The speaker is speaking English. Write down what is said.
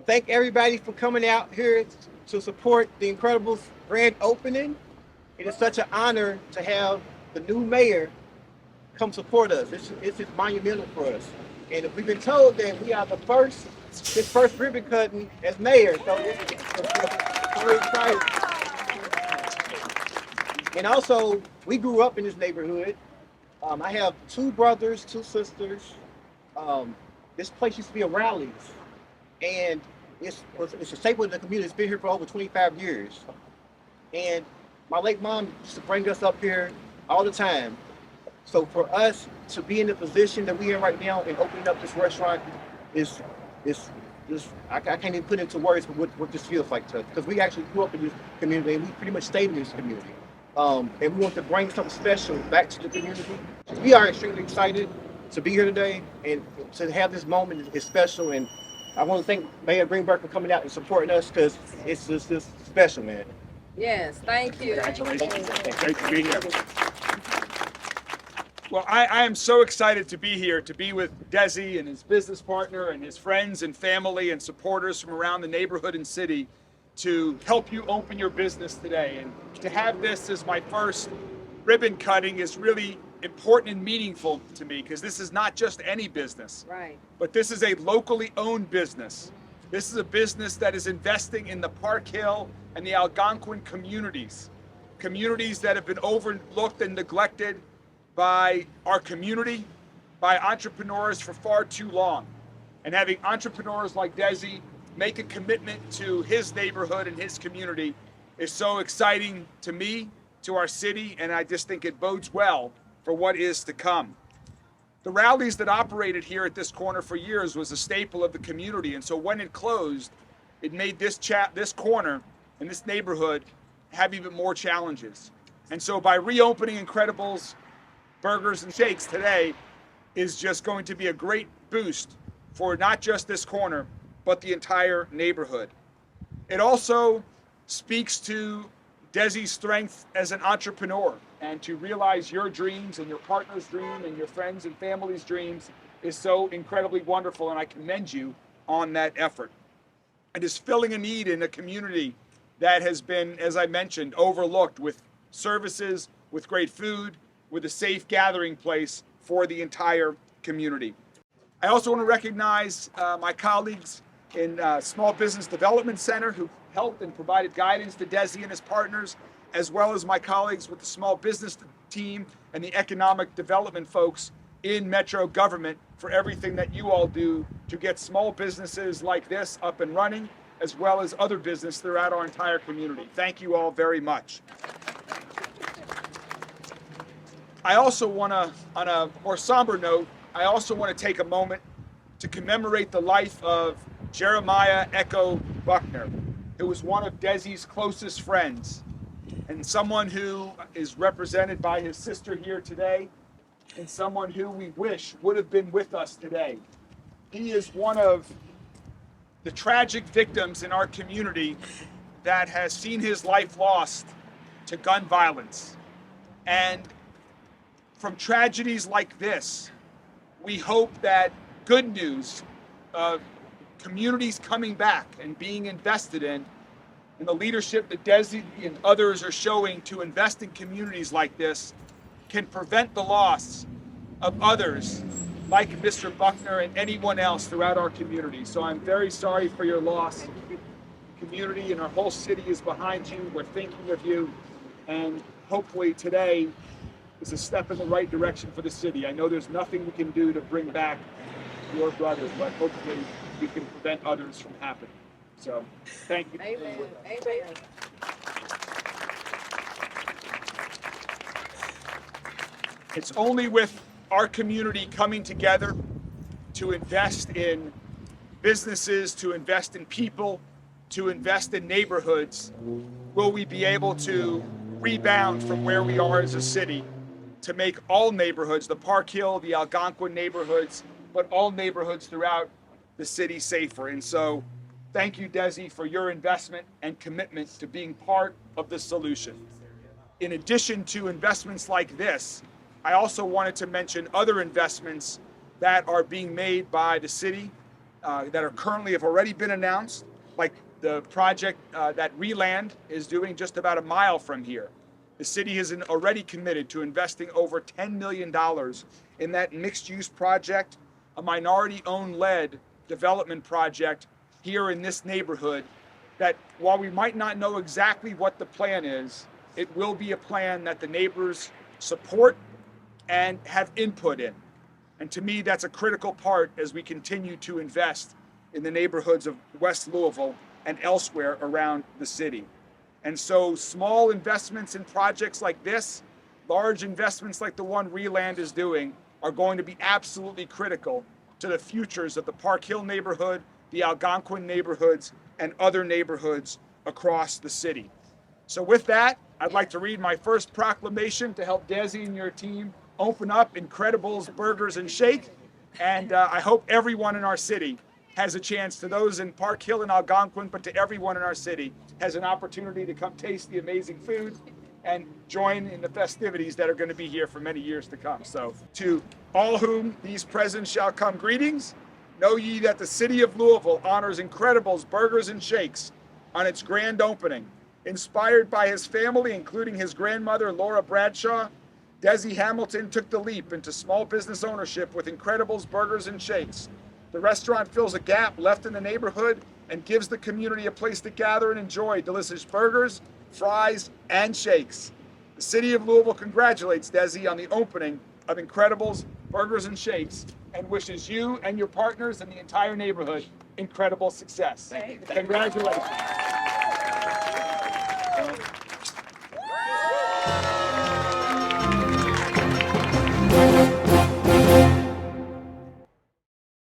thank everybody for coming out here to support the InKredibles grand opening. It is such an honor to have the new mayor come support us. It's just monumental for us. And we've been told that we are his first ribbon cutting as mayor. So it's very exciting. And also, we grew up in this neighborhood. I have two brothers, two sisters. This place used to be a Rally's, and it's a staple in the community. It's been here for over 25 years. And my late mom used to bring us up here all the time. So for us to be in the position that we're in right now and opening up this restaurant is I can't even put into words what this feels like to us, because we actually grew up in this community and we pretty much stayed in this community. And we want to bring something special back to the community. We are extremely excited to be here today, and to have this moment is special. And I want to thank Mayor Greenberg for coming out and supporting us, because it's just special, man. Yes, thank you. Congratulations. Great to be here. Well, I am so excited to be here, to be with Desi and his business partner and his friends and family and supporters from around the neighborhood and city to help you open your business today. And to have this as my first ribbon cutting is really important and meaningful to me, because this is not just any business, Right. but this is a locally owned business. This is a business that is investing in the Park Hill and the Algonquin communities that have been overlooked and neglected by our community, by entrepreneurs for far too long. And having entrepreneurs like Desi make a commitment to his neighborhood and his community is so exciting to me, to our city, and I just think it bodes well for what is to come. The Rallies that operated here at this corner for years was a staple of the community, and so when it closed, it made this corner and this neighborhood have even more challenges. And so by reopening InKredibles Burgers and Shakes today is just going to be a great boost for not just this corner, but the entire neighborhood. It also speaks to Desi's strength as an entrepreneur, and to realize your dreams and your partner's dream and your friends and family's dreams is so incredibly wonderful, and I commend you on that effort. It is filling a need in a community that has been, as I mentioned, overlooked, with services, with great food, with a safe gathering place for the entire community. I also want to recognize my colleagues in Small Business Development Center who helped and provided guidance to Desi and his partners, as well as my colleagues with the small business team and the economic development folks in Metro government for everything that you all do to get small businesses like this up and running, as well as other business throughout our entire community. Thank you all very much. I also want to, on a more somber note, I also want to take a moment to commemorate the life of Jeremiah Echo Buckner, who was one of Desi's closest friends, and someone who is represented by his sister here today, and someone who we wish would have been with us today. He is one of the tragic victims in our community that has seen his life lost to gun violence. And from tragedies like this, we hope that good news of communities coming back and being invested in, and the leadership that Desi and others are showing to invest in communities like this, can prevent the loss of others like Mr. Buckner and anyone else throughout our community. So I'm very sorry for your loss. The community and our whole city is behind you. We're thinking of you, and hopefully today is a step in the right direction for the city. I know there's nothing we can do to bring back your brothers, but hopefully we can prevent others from happening. So, thank you. Amen. Amen. It's only with our community coming together to invest in businesses, to invest in people, to invest in neighborhoods, will we be able to rebound from where we are as a city, to make all neighborhoods, the Park Hill, the Algonquin neighborhoods, but all neighborhoods throughout the city safer. And so thank you, Desi, for your investment and commitment to being part of the solution. In addition to investments like this, I also wanted to mention other investments that are being made by the city that are currently have already been announced, like the project that Reland is doing just about a mile from here. The city has already committed to investing over $10 million in that mixed-use project, a minority-owned led development project here in this neighborhood that, while we might not know exactly what the plan is, it will be a plan that the neighbors support and have input in. And to me, that's a critical part as we continue to invest in the neighborhoods of West Louisville and elsewhere around the city. And so small investments in projects like this, large investments like the one Reland is doing, are going to be absolutely critical to the futures of the Park Hill neighborhood, the Algonquin neighborhoods, and other neighborhoods across the city. So with that, I'd like to read my first proclamation to help Desi and your team open up InKredibles Burgers and Shakes. And I hope everyone in our city has a chance, to those in Park Hill and Algonquin, but to everyone in our city, has an opportunity to come taste the amazing food and join in the festivities that are going to be here for many years to come. So to all whom these presents shall come, greetings. Know ye that the city of Louisville honors InKredibles Burgers and Shakes on its grand opening. Inspired by his family, including his grandmother, Laura Bradshaw, Desi Hamilton took the leap into small business ownership with InKredibles Burgers and Shakes. The restaurant fills a gap left in the neighborhood and gives the community a place to gather and enjoy delicious burgers, fries, and shakes. The city of Louisville congratulates Desi on the opening of InKredibles Burgers and Shakes and wishes you and your partners and the entire neighborhood incredible success. Congratulations.